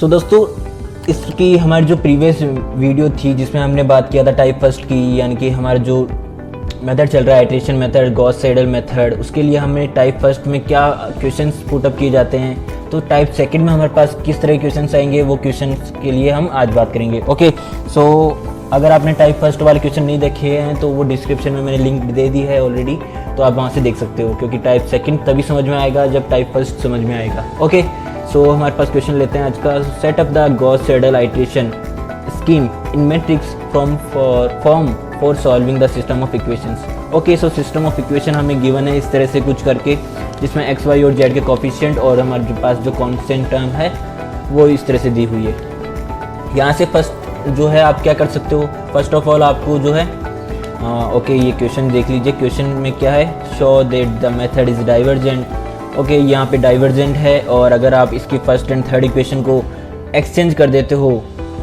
सो दोस्तों, इसकी हमारी जो प्रीवियस वीडियो थी जिसमें हमने बात किया था टाइप फर्स्ट की, यानी कि हमारा जो मेथड चल रहा है iteration method, Gauss saddle method, उसके लिए हमें टाइप फर्स्ट में क्या क्वेश्चंस पुटअप किए जाते हैं, तो टाइप सेकंड में हमारे पास किस तरह के क्वेश्चंस आएंगे, वो क्वेश्चंस के लिए हम आज बात करेंगे। ओके, सो अगर आपने टाइप फर्स्ट वाले क्वेश्चन नहीं देखे हैं तो वो डिस्क्रिप्शन में मैंने लिंक दे दी है ऑलरेडी, तो आप वहाँ से देख सकते हो, क्योंकि टाइप सेकंड तभी समझ में आएगा जब टाइप फर्स्ट समझ में आएगा। ओके, सो हमारे पास क्वेश्चन लेते हैं आज का। Set up the Gauss saddle iteration scheme in matrix form for solving the system of equations. Okay, so system of equation हमें गिवन है इस तरह से कुछ करके, जिसमें एक्स वाई और जेड के कोफिशिएंट और हमारे पास जो कांस्टेंट टर्म है वो इस तरह से दी हुई है। यहाँ से फर्स्ट जो है आप क्या कर सकते हो, फर्स्ट ऑफ ऑल आपको जो है ओके ये क्वेश्चन देख लीजिए। क्वेश्चन में क्या है, show that the method is divergent. Okay, यहाँ पे डाइवर्जेंट है, और अगर आप इसकी फर्स्ट एंड थर्ड इक्वेशन को एक्सचेंज कर देते हो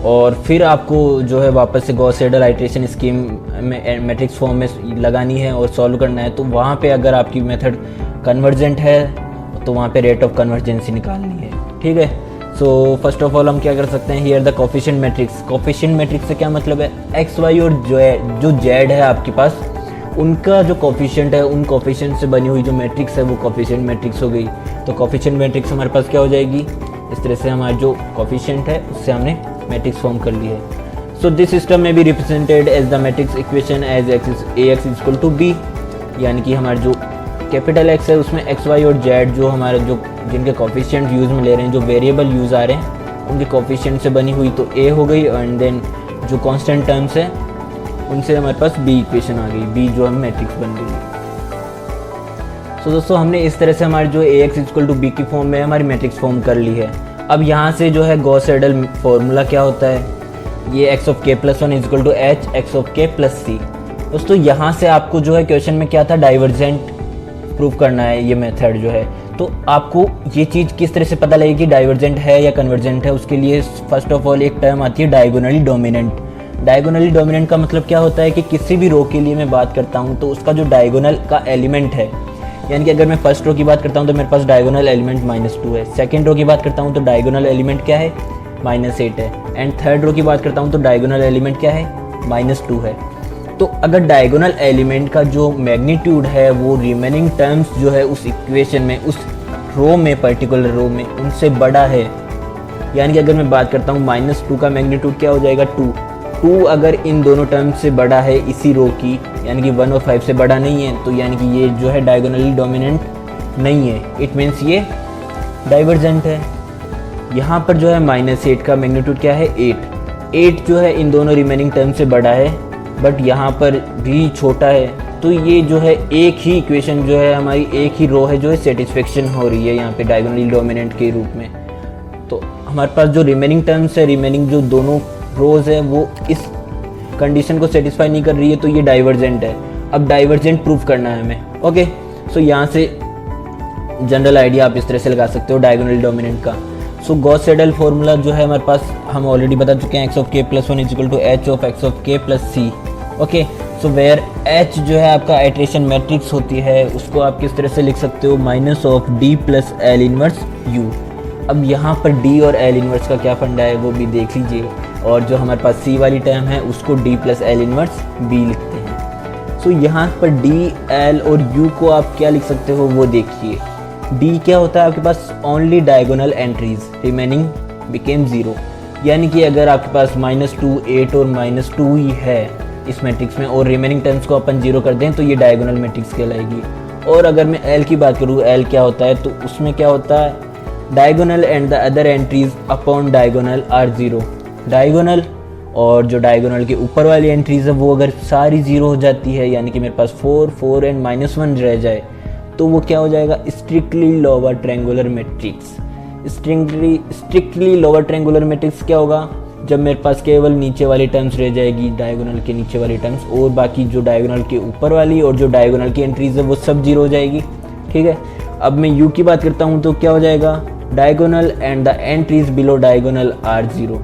और फिर आपको जो है वापस से गॉस सेडल आइटरेशन स्कीम में मैट्रिक्स फॉर्म में लगानी है और सॉल्व करना है, तो वहाँ पे अगर आपकी मेथड कन्वर्जेंट है तो वहाँ पे रेट ऑफ कन्वर्जेंसी निकालनी है। ठीक है, सो फर्स्ट ऑफ ऑल हम क्या कर सकते हैं, here the coefficient matrix. Coefficient matrix से क्या मतलब है, एक्स वाई और जो जेड है आपके पास, उनका जो कोफिशिएंट है, उन कोफिशिएंट से बनी हुई जो मैट्रिक्स है वो कोफिशिएंट मैट्रिक्स हो गई। तो कोफिशिएंट मैट्रिक्स हमारे पास क्या हो जाएगी, इस तरह से हमारा जो कोफिशिएंट है उससे हमने मैट्रिक्स फॉर्म कर ली है। सो दिस सिस्टम में be represented as the matrix equation as Ax equal to b, यानी कि हमारा जो कैपिटल एक्स है उसमें एक्स वाई और जेड जो हमारे जो जिनके कोफिशिएंट यूज़ में ले रहे हैं, जो वेरिएबल यूज़ आ रहे हैं, उनके कोफिशिएंट से बनी हुई तो ए हो गई, एंड देन जो कांस्टेंट टर्म्स है उनसे हमारे पास बी इक्वेशन आ गई, बी जो हम मैट्रिक्स बन गई। सो दोस्तों, हमने इस तरह से हमारी जो Ax इक्वल टू बी की फॉर्म में हमारी मैट्रिक्स फॉर्म कर ली है। अब यहाँ से जो है गॉस सेडल फॉर्मूला क्या होता है, ये x of k plus one equal to H X of k plus C. दोस्तों यहाँ से आपको जो है क्वेश्चन में क्या था, डाइवर्जेंट प्रूव करना है ये मेथड जो है, तो आपको ये चीज़ किस तरह से पता लगेगी कि डाइवर्जेंट है या कन्वर्जेंट है, उसके लिए फर्स्ट ऑफ ऑल एक टर्म आती है डायगोनली डोमिनेंट। डायगोनली डोमिनेंट का मतलब क्या होता है कि किसी भी रो के लिए मैं बात करता हूँ तो उसका जो डायगोनल का एलिमेंट है, यानी कि अगर मैं फर्स्ट रो की बात करता हूँ तो मेरे पास डायगोनल एलिमेंट -2 है, सेकंड रो की बात करता हूँ तो डायगोनल एलिमेंट क्या है, -8 है, एंड थर्ड रो की बात करता हूँ तो डायगोनल एलिमेंट क्या है, -2 है। तो अगर डायगोनल एलिमेंट का जो मैग्नीट्यूड है वो रिमेनिंग टर्म्स जो है उस इक्वेशन में, उस रो में, पर्टिकुलर रो में उनसे बड़ा है, यानी कि अगर मैं बात करता हूँ -2 का मैग्नीट्यूड क्या हो जाएगा, 2 अगर इन दोनों टर्म्स से बड़ा है इसी रो की, यानी कि 1 और 5 से बड़ा नहीं है, तो यानी कि ये जो है डायगोनली डोमिनेंट नहीं है, इट मीन्स ये डाइवर्जेंट है। यहाँ पर जो है -8 का मैग्नीट्यूड क्या है, 8 जो है इन दोनों रिमेनिंग टर्म से बड़ा है, बट यहाँ पर भी छोटा है, तो ये जो है एक ही इक्वेशन जो है हमारी, एक ही रो है जो है सेटिस्फेक्शन हो रही है यहाँ पे डायगोनली डोमिनेंट के रूप में। तो हमारे पास जो रिमेनिंग टर्म्स है, रिमेनिंग जो दोनों रोज है वो इस कंडीशन को सेटिस्फाई नहीं कर रही है, तो ये डाइवर्जेंट है। अब डाइवर्जेंट प्रूफ करना है हमें। ओके, सो यहाँ से जनरल आइडिया आप इस तरह से लगा सकते हो डायगोनली डोमिनेंट का। सो गॉस सेडल फॉर्मूला जो है हमारे पास हम ऑलरेडी बता चुके हैं, x of k plus one equal to h of x of k plus c. Okay, so where h जो है आपका आइटरेशन मैट्रिक्स होती है, उसको आप किस तरह से लिख सकते हो, minus of d plus L inverse u। अब यहाँ पर d और l इनवर्स का क्या फंडा है वो भी देख लीजिए, और जो हमारे पास c वाली टर्म है उसको d plus L inverse b लिखते हैं। सो यहाँ पर d, l और u को आप क्या लिख सकते हो वो देखिए। d क्या होता है आपके पास, only diagonal entries remaining became 0, यानी कि अगर आपके पास -2, 8 और -2 ही है इस मैट्रिक्स में और रिमेनिंग टर्म्स को अपन 0 कर दें तो ये डायगोनल मैट्रिक्स कहलाएगी। और अगर मैं l की बात करूँ, l क्या होता है, तो उसमें क्या होता है, diagonal and the other entries upon diagonal are 0। Diagonal और जो डायगोनल के ऊपर वाली एंट्रीज है वो अगर सारी 0 हो जाती है, यानी कि मेरे पास 4, 4 एंड -1 रह जाए, तो वो क्या हो जाएगा, strictly lower triangular matrix. Strictly lower triangular matrix क्या होगा, जब मेरे पास केवल नीचे वाली टर्म्स रह जाएगी, डायगोनल के नीचे वाली टर्म्स, और बाकी जो डायगोनल के ऊपर वाली और जो डायगोनल की एंट्रीज है वो सब 0 हो जाएगी। ठीक है, अब मैं u की बात करता हूँ तो क्या हो जाएगा, diagonal and the entries below diagonal are 0।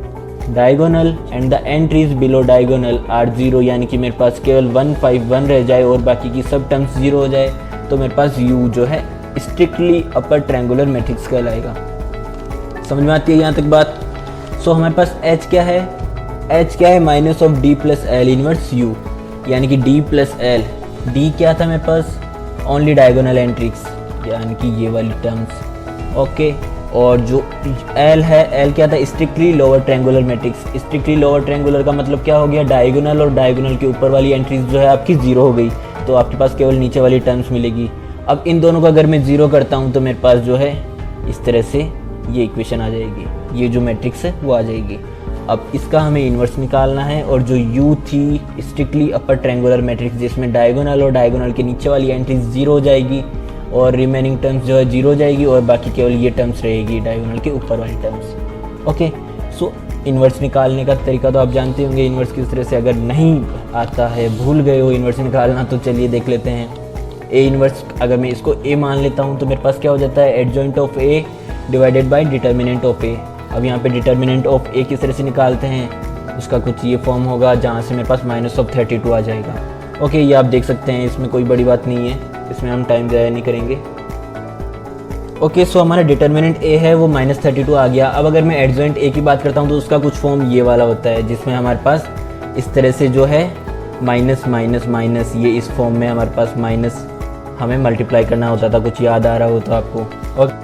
Diagonal and the entries below diagonal are 0, यानी कि मेरे पास केवल 1, 5, 1 रह जाए और बाकी की सब टर्म्स 0 हो जाए, तो मेरे पास u जो है स्ट्रिक्टली अपर ट्रायंगुलर मैट्रिक्स कहलाएगा। समझ में आती है यहाँ तक बात? सो हमारे पास एच क्या है, एच क्या है minus of D plus L inverse you, यानी कि डी प्लस एल, डी क्या था मेरे पास ओनली डायगोनल एंट्रीज यानी कि ये वाली टर्म्स, ओके। और जो एल है, एल क्या था strictly lower triangular matrix, strictly lower triangular का मतलब क्या हो गया, डायगोनल और डायगोनल के ऊपर वाली एंट्रीज जो है आपकी जीरो हो गई, तो आपके पास केवल नीचे वाली टर्म्स मिलेगी। अब इन दोनों को अगर मैं ज़ीरो करता हूँ तो मेरे पास जो है इस तरह से ये इक्वेशन आ जाएगी, ये जो मैट्रिक्स है वो आ जाएगी। अब इसका हमें इन्वर्स निकालना है, और जो यू थी स्ट्रिक्टली अपर ट्रायंगुलर मैट्रिक्स जिसमें डायगोनल और डायगोनल के नीचे वाली एंट्रीज जीरो हो जाएगी और रिमेनिंग टर्म्स जो है जीरो हो जाएगी, और बाकी केवल ये टर्म्स रहेगी डायगोनल के ऊपर वाली टर्म्स, ओके। सो इन्वर्स निकालने का तरीका तो आप जानते होंगे इन्वर्स किस तरह से, अगर नहीं आता है, भूल गए हो इन्वर्स निकालना, तो चलिए देख लेते हैं। ए इन्वर्स अगर मैं इसको ए मान लेता हूँ तो मेरे पास क्या हो जाता है, adjoint of A divided by determinant of A. अब यहाँ पे डिटर्मिनेंट ऑफ ए किस तरह से निकालते हैं, उसका कुछ ये फॉर्म होगा जहाँ से मेरे पास माइनस ऑफ 32 आ जाएगा, ओके। ये आप देख सकते हैं, इसमें कोई बड़ी बात नहीं है, इसमें हम टाइम ज़ाया नहीं करेंगे, ओके। सो हमारा डिटर्मिनेंट ए है वो -32 आ गया। अब अगर मैं एडजॉइंट ए की बात करता हूँ तो उसका कुछ फॉर्म ये वाला होता है जिसमें हमारे पास इस तरह से जो है माइनस माइनस माइनस, ये इस फॉर्म में हमारे पास माइनस हमें मल्टीप्लाई करना होता था, कुछ याद आ रहा हो तो आपको। और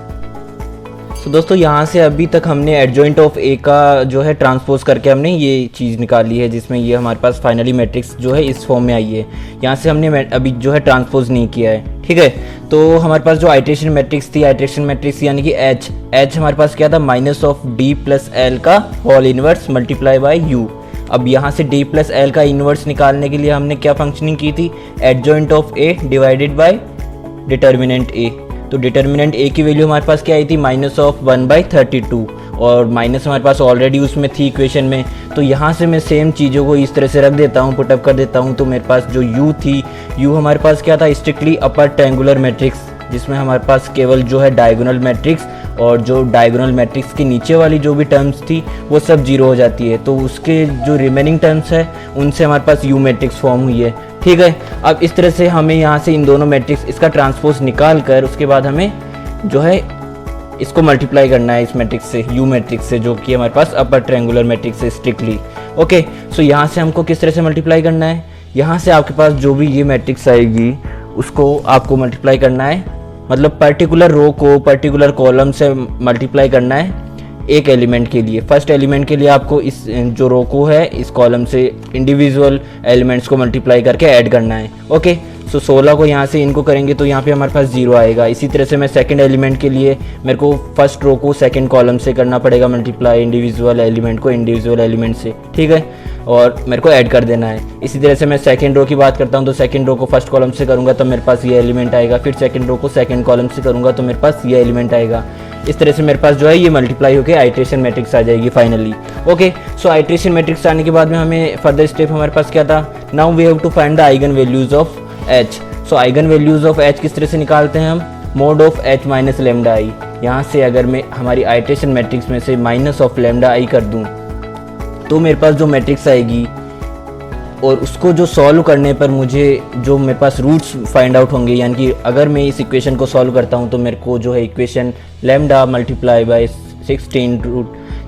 तो दोस्तों यहाँ से अभी तक हमने एडजॉइंट ऑफ ए का जो है ट्रांसपोज करके हमने ये चीज़ निकाली है जिसमें ये हमारे पास फाइनली मैट्रिक्स जो है इस फॉर्म में आई है। यहाँ से हमने अभी जो है ट्रांसपोज नहीं किया है, ठीक है। तो हमारे पास जो आइट्रेशन मैट्रिक्स थी, आइट्रेशन मैट्रिक्स यानी कि एच, एच हमारे पास क्या था minus of D plus L का whole inverse multiply by U. अब यहाँ से डी प्लस एल का इनवर्स निकालने के लिए हमने क्या फंक्शनिंग की थी, adjoint of A divided by determinant A. तो डिटर्मिनेंट ए की वैल्यू हमारे पास क्या आई थी, माइनस ऑफ 1/32, और माइनस हमारे पास ऑलरेडी उसमें थी इक्वेशन में। तो यहाँ से मैं सेम चीज़ों को इस तरह से रख देता हूँ, पुटअप कर देता हूँ। तो मेरे पास जो यू थी, यू हमारे पास क्या था, स्ट्रिक्टली अपर ट्रायंगुलर मैट्रिक्स जिसमें हमारे पास केवल जो है डायगोनल मैट्रिक्स, और जो डायगोनल मैट्रिक्स के नीचे वाली जो भी टर्म्स थी वो सब जीरो हो जाती है। तो उसके जो रिमेनिंग टर्म्स है उनसे हमारे पास यू मैट्रिक्स फॉर्म हुई है, ठीक है। अब इस तरह से हमें यहाँ से इन दोनों मैट्रिक्स इसका ट्रांसपोज निकाल कर उसके बाद हमें जो है इसको मल्टीप्लाई करना है इस मैट्रिक्स से, यू मैट्रिक्स से, जो कि हमारे पास अपर ट्रायंगुलर मैट्रिक्स है स्ट्रिक्टली, ओके। सो यहाँ से हमको किस तरह से मल्टीप्लाई करना है, यहाँ से आपके पास जो भी ये मैट्रिक्स आएगी उसको आपको मल्टीप्लाई करना है, मतलब पर्टिकुलर रो को पर्टिकुलर कॉलम से मल्टीप्लाई करना है एक एलिमेंट के लिए। फर्स्ट एलिमेंट के लिए आपको इस जो रो को है इस कॉलम से इंडिविजुअल एलिमेंट्स को मल्टीप्लाई करके ऐड करना है, ओके। सो 16 को यहाँ से इनको करेंगे तो यहाँ पे हमारे पास 0 आएगा। इसी तरह से मैं सेकंड एलिमेंट के लिए मेरे को फर्स्ट रो को सेकंड कॉलम से करना पड़ेगा मल्टीप्लाई इंडिविजुअल एलिमेंट को इंडिविजुअल एलिमेंट से, ठीक है, और मेरे को ऐड कर देना है। इसी तरह से मैं सेकंड रो की बात करता हूँ तो सेकंड रो को फर्स्ट कॉलम से करूँगा तो मेरे पास ये एलिमेंट आएगा, फिर सेकंड रो को सेकंड कॉलम से करूँगा तो मेरे पास ये एलिमेंट आएगा। इस तरह से मेरे पास जो है ये मल्टीप्लाई होकर आइट्रेशन मैट्रिक्स आ जाएगी फाइनली, ओके। सो आइट्रेशन मैट्रिक्स आने के बाद में हमें फर्दर स्टेप हमारे पास क्या था, now we have to find the eigen values of h. So eigen values of h किस तरह से निकालते हैं हम, mod of h minus lambda I. यहाँ से अगर मैं हमारी आइट्रेशन मैट्रिक्स में से माइनस ऑफ लेमडा आई कर दूँ तो मेरे पास जो मैट्रिक्स आएगी और उसको जो सॉल्व करने पर मुझे जो मेरे पास रूट्स फाइंड आउट होंगे, यानी कि अगर मैं इस इक्वेशन को सॉल्व करता हूँ तो मेरे को जो है equation lambda multiply by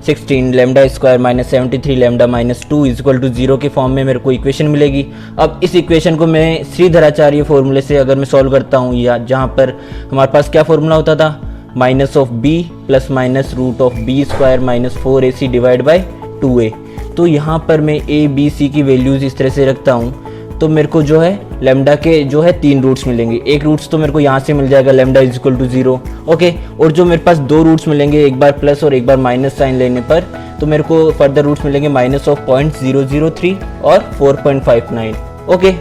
16 lambda square minus 73 lambda minus 2 equal to 0 के फॉर्म में मेरे को इक्वेशन मिलेगी। अब इस इक्वेशन को मैं श्रीधराचार्य फॉर्मूले से अगर मैं सॉल्व करता हूँ, या जहाँ पर हमारे पास क्या फॉर्मूला होता था, minus of b plus minus root of b square minus 4ac divide by 2a। तो यहाँ पर मैं ए बी सी की वैल्यूज़ इस तरह से रखता हूँ तो मेरे को जो है लेमडा के जो है 3 रूट्स मिलेंगे। एक रूट्स तो मेरे को यहाँ से मिल जाएगा lambda is equal to 0, okay. और जो मेरे पास 2 रूट्स मिलेंगे, एक बार प्लस और एक बार माइनस साइन लेने पर, तो मेरे को फर्दर रूट्स मिलेंगे माइनस ऑफ 0.003 और 4.59, ओके।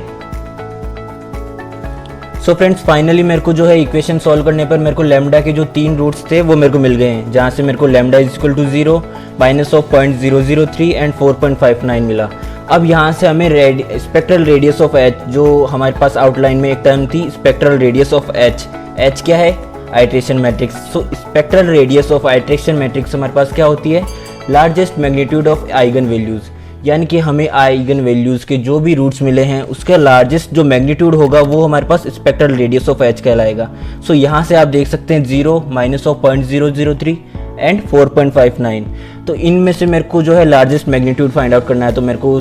सो फ्रेंड्स फाइनली मेरे को जो है इक्वेशन सॉल्व करने पर मेरे को लेमडा के जो 3 रूट्स थे वो मेरे को मिल गए हैं, जहाँ से मेरे को lambda is equal to 0, minus of 0.003 and 4.59 मिला। अब यहाँ से हमें स्पेक्ट्रल रेडियस ऑफ एच, जो हमारे पास आउटलाइन में एक टर्म थी spectral radius of H, H क्या है, iteration matrix. So spectral radius of iteration matrix हमारे पास क्या होती है, largest magnitude of eigen values, यानी कि हमें आइगन वैल्यूज़ के जो भी रूट्स मिले हैं उसका लार्जेस्ट जो मैग्नीट्यूड होगा वो हमारे पास स्पेक्ट्रल रेडियस ऑफ एच कहलाएगा। सो यहाँ से आप देख सकते हैं 0 माइनस ऑफ 0.003 एंड 4.59। तो इनमें से मेरे को जो है लार्जेस्ट मैग्नीट्यूड फाइंड आउट करना है। तो मेरे को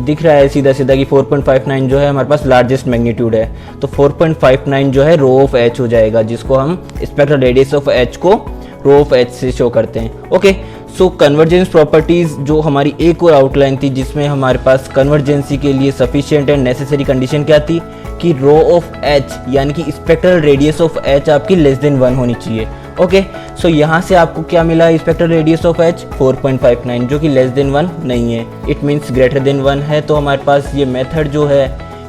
दिख रहा है सीधा सीधा कि 4.59 जो है हमारे पास लार्जेस्ट मैग्नीट्यूड है। तो 4.59 जो है रो ऑफ एच हो जाएगा, जिसको हम स्पेक्ट्रल रेडियस ऑफ एच को रो ऑफ एच से शो करते हैं। ओके, सो कन्वर्जेंस प्रॉपर्टीज़ जो हमारी एक और आउटलाइन थी, जिसमें हमारे पास कन्वर्जेंसी के लिए सफिशिएंट एंड नेसेसरी कंडीशन क्या थी कि रो ऑफ एच यानी कि स्पेक्ट्रल रेडियस ऑफ एच आपकी लेस देन 1 होनी चाहिए। ओके, सो यहाँ से आपको क्या मिला, स्पेक्ट्रल रेडियस ऑफ एच 4.59 जो कि लेस देन 1 नहीं है, इट मीन्स ग्रेटर देन 1 है। तो हमारे पास ये मेथड जो है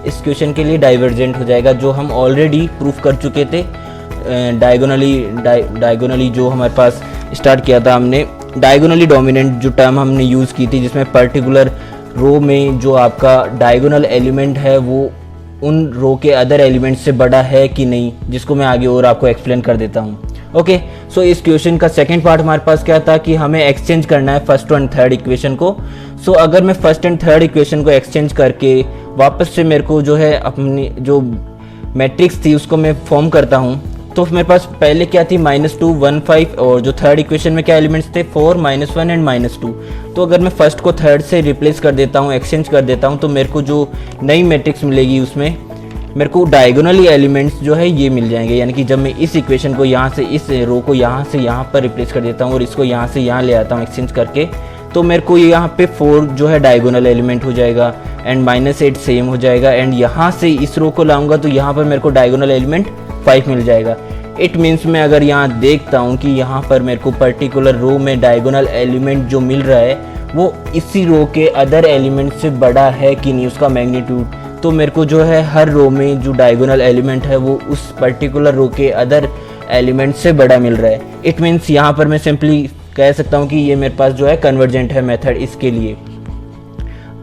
इस क्वेश्चन के लिए डाइवर्जेंट हो जाएगा, जो हम ऑलरेडी प्रूफ कर चुके थे डायगोनली जो हमारे पास स्टार्ट किया था हमने। डायगोनली डोमिनेंट जो टर्म हमने यूज़ की थी, जिसमें पर्टिकुलर रो में जो आपका डायगोनल एलिमेंट है वो उन रो के अदर एलिमेंट से बड़ा है कि नहीं, जिसको मैं आगे और आपको एक्सप्लेन कर देता हूँ। ओके, सो इस क्वेश्चन का सेकंड पार्ट हमारे पास क्या था कि हमें एक्सचेंज करना है फर्स्ट एंड थर्ड इक्वेशन को। सो अगर मैं फर्स्ट एंड थर्ड इक्वेशन को एक्सचेंज करके वापस से मेरे को जो है अपनी जो मैट्रिक्स थी उसको मैं फॉर्म करता हूँ, तो मेरे पास पहले क्या थी -2 1 5, और जो थर्ड इक्वेशन में क्या एलिमेंट्स थे 4 -1 एंड -2। तो अगर मैं फर्स्ट को थर्ड से रिप्लेस कर देता हूँ, एक्सचेंज कर देता हूँ, तो मेरे को जो नई मैट्रिक्स मिलेगी उसमें मेरे को डायगोनली एलिमेंट्स जो है ये मिल जाएंगे। यानी कि जब मैं इस इक्वेशन को यहाँ से इस रो को यहाँ से यहाँ पर रिप्लेस कर देता हूँ और इसको यहाँ से यहाँ ले आता हूँ एक्सचेंज करके, तो मेरे को यहाँ पे 4 जो है डायगोनल एलिमेंट हो जाएगा एंड -8 सेम हो जाएगा। एंड यहाँ से इस रो को लाऊंगा तो यहाँ पर मेरे को डायगोनल एलिमेंट 5 मिल जाएगा। इट मीन्स मैं अगर यहाँ देखता हूँ कि यहाँ पर मेरे को पर्टिकुलर रो में डायगोनल एलिमेंट जो मिल रहा है वो इसी रो के अदर एलिमेंट से बड़ा है कि नहीं, उसका मैग्नीट्यूड, तो मेरे को जो है हर रो में जो डायगोनल एलिमेंट है वो उस पर्टिकुलर रो के अदर एलिमेंट से बड़ा मिल रहा है। इट मीन्स यहाँ पर मैं सिंपली कह सकता हूँ कि ये मेरे पास जो है कन्वर्जेंट है मेथड इसके लिए।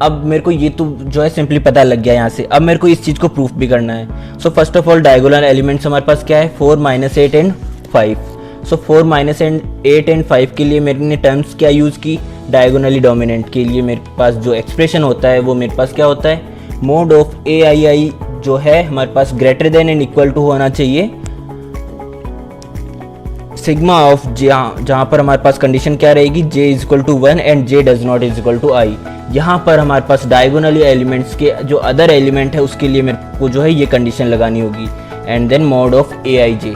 अब मेरे को ये तो जो है सिंपली पता लग गया यहाँ से। अब मेरे को इस चीज़ को प्रूफ भी करना है। So first of all diagonal elements हमारे पास क्या है 4 -8 एंड 5। सो 4 -8 एंड 5 के लिए मैंने टर्म्स क्या यूज़ की, डायगोनली डोमिनेंट के लिए मेरे पास जो एक्सप्रेशन होता है वो मेरे पास क्या होता है, मोड ऑफ AII जो है हमारे पास greater than and equal to होना चाहिए सिग्मा ऑफ जहाँ पर हमारे पास कंडीशन क्या रहेगी, J = 1 and J does not = I। यहाँ पर हमारे पास डायगोनली एलिमेंट्स के जो अदर एलिमेंट है उसके लिए मेरे को जो है ये कंडीशन लगानी होगी। And then mod of AIJ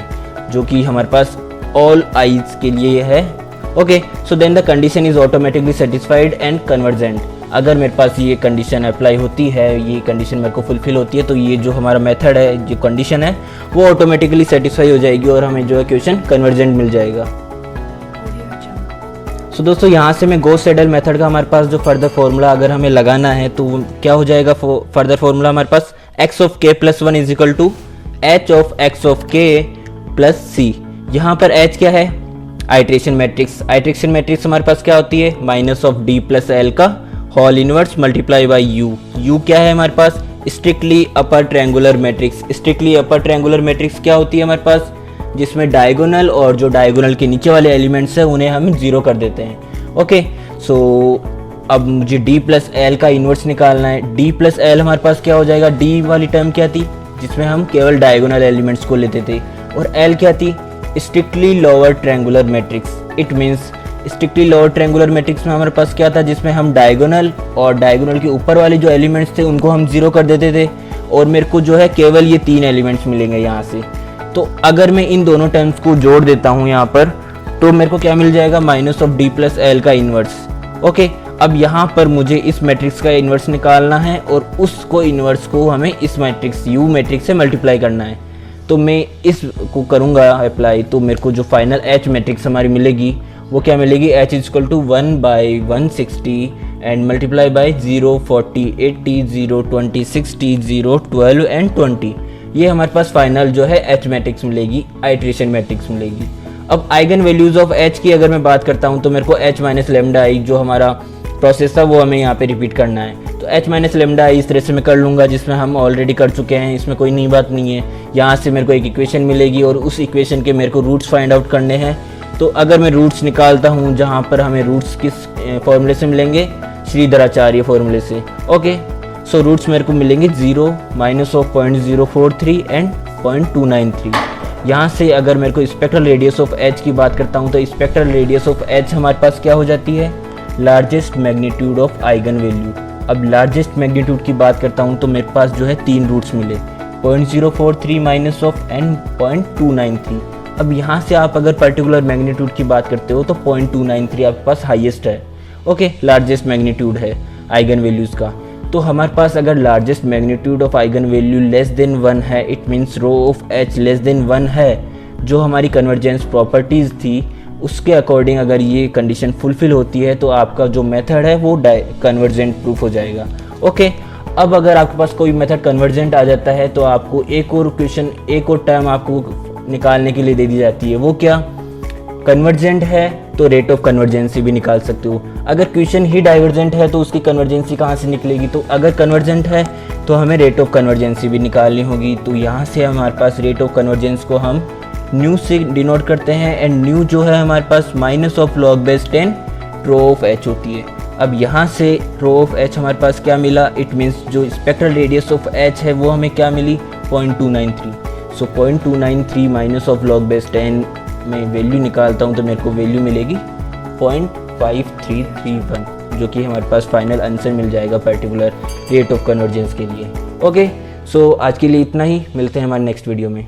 जो कि हमारे पास ऑल आइज के लिए है। Okay, so then the condition is automatically satisfied and convergent. अगर मेरे पास ये कंडीशन अप्लाई होती है, ये कंडीशन मेरे को फुलफिल होती है, तो ये जो हमारा मेथड है, जो कंडीशन है वो ऑटोमेटिकली सेटिस्फाई हो जाएगी और हमें जो है क्वेश्चन कन्वर्जेंट मिल जाएगा। सो दोस्तों यहाँ से मैं गॉस सेडल मेथड का हमारे पास जो फर्दर फॉर्मूला अगर हमें लगाना है तो क्या हो जाएगा, फर्दर फॉर्मूला हमारे पास x of k + 1 = h of x of k + c। यहाँ पर h क्या है, आइट्रेशन मैट्रिक्स। आइट्रेशन मैट्रिक्स हमारे पास क्या होती है, -d + l का whole inverse multiply by u क्या है हमारे पास, strictly upper triangular matrix. Strictly upper triangular matrix क्या होती है हमारे पास, जिसमें डायगोनल और जो डायगोनल के नीचे वाले एलिमेंट्स हैं उन्हें हम 0 कर देते हैं। ओके, सो अब मुझे d + l का इन्वर्स निकालना है। d + l हमारे पास क्या हो जाएगा, d वाली टर्म क्या थी जिसमें हम केवल डायगोनल एलिमेंट्स को लेते थे, और l क्या थी, strictly lower triangular matrix. It means strictly lower triangular matrix में हमारे पास क्या था, जिसमें हम डायगोनल और डायगोनल के ऊपर वाले जो एलिमेंट्स थे उनको हम 0 कर देते थे, और मेरे को जो है केवल ये 3 एलिमेंट्स मिलेंगे यहाँ से। तो अगर मैं इन दोनों टर्म्स को जोड़ देता हूँ यहाँ पर, तो मेरे को क्या मिल जाएगा, -d + l का इन्वर्स। ओके, अब यहाँ पर मुझे इस मैट्रिक्स का इन्वर्स निकालना है और उसको इन्वर्स को हमें इस मैट्रिक्स U मैट्रिक्स से मल्टीप्लाई करना है। तो मैं इस को करूँगा अप्लाई, तो मेरे को जो फाइनल H मैट्रिक्स हमारी मिलेगी वो क्या मिलेगी, H = 1/160 and multiply by 0 40 80 0 20 60 0 12 and 20। ये हमारे पास फाइनल जो है H मैट्रिक्स मिलेगी, आइट्रेशन मैट्रिक्स मिलेगी। अब आइगन वैल्यूज़ ऑफ H की अगर मैं बात करता हूँ तो मेरे को H - λI जो हमारा प्रोसेस था वो हमें यहाँ पे रिपीट करना है। तो H - λI इस तरह से मैं कर लूँगा, जिसमें हम ऑलरेडी कर चुके हैं, इसमें कोई नई बात नहीं है। यहाँ से मेरे को एक इक्वेशन मिलेगी और उस इक्वेशन के मेरे को रूट्स फाइंड आउट करने हैं। तो अगर मैं रूट्स निकालता हूँ, जहाँ पर हमें रूट्स किस फॉर्मूले से मिलेंगे, श्रीधराचार्य फॉर्मूले से। ओके, सो रूट्स मेरे को मिलेंगे 0 - 0.043 एंड 0.293। यहाँ से अगर मेरे को स्पेक्ट्रल रेडियस ऑफ एच की बात करता हूँ तो स्पेक्ट्रल रेडियस ऑफ एच हमारे पास क्या हो जाती है, largest magnitude of eigen value. अब लार्जेस्ट मैग्नीट्यूड की बात करता हूँ तो मेरे पास जो है 3 रूट्स मिले, 0.043 माइनस ऑफ एन 0.293। अब यहाँ से आप अगर पर्टिकुलर मैग्नीट्यूड की बात करते हो तो 0.293 आपके पास हाईएस्ट है, ओके, लार्जेस्ट मैग्नीट्यूड है आइगन वैल्यूज़ का। तो हमारे पास अगर largest magnitude of eigen value less than 1 है, it means rho of h less than 1 है, जो हमारी कन्वर्जेंस प्रॉपर्टीज़ थी उसके अकॉर्डिंग अगर ये कंडीशन फुलफिल होती है तो आपका जो मेथड है वो कन्वर्जेंट प्रूफ हो जाएगा, ओके। अब अगर आपके पास कोई मेथड कन्वर्जेंट आ जाता है तो आपको एक और क्वेश्चन, एक और टर्म आपको निकालने के लिए दे दी जाती है, वो क्या, कन्वर्जेंट है तो रेट ऑफ कन्वर्जेंसी भी निकाल सकते हो। अगर क्वेश्चन ही डाइवर्जेंट है तो उसकी कन्वर्जेंसी कहाँ से निकलेगी, तो अगर कन्वर्जेंट है तो हमें रेट ऑफ कन्वर्जेंसी भी निकालनी होगी। तो यहाँ से हमारे पास रेट ऑफ कन्वर्जेंस को हम न्यू से डिनोट करते हैं, एंड न्यू जो है हमारे पास minus of log base 10 rho of H होती है। अब यहाँ से रो ऑफ एच हमारे पास क्या मिला, इट मीन्स जो स्पेक्ट्रल रेडियस ऑफ एच है वो हमें क्या मिली, 0.293। सो 0.293 माइनस ऑफ लॉग बेस 10 में वैल्यू निकालता हूँ तो मेरे को वैल्यू मिलेगी 0.5331, जो कि हमारे पास फाइनल आंसर मिल जाएगा पर्टिकुलर रेट ऑफ कन्वर्जेंस के लिए, ओके। सो आज के लिए इतना ही, मिलते हैं हमारे नेक्स्ट वीडियो में।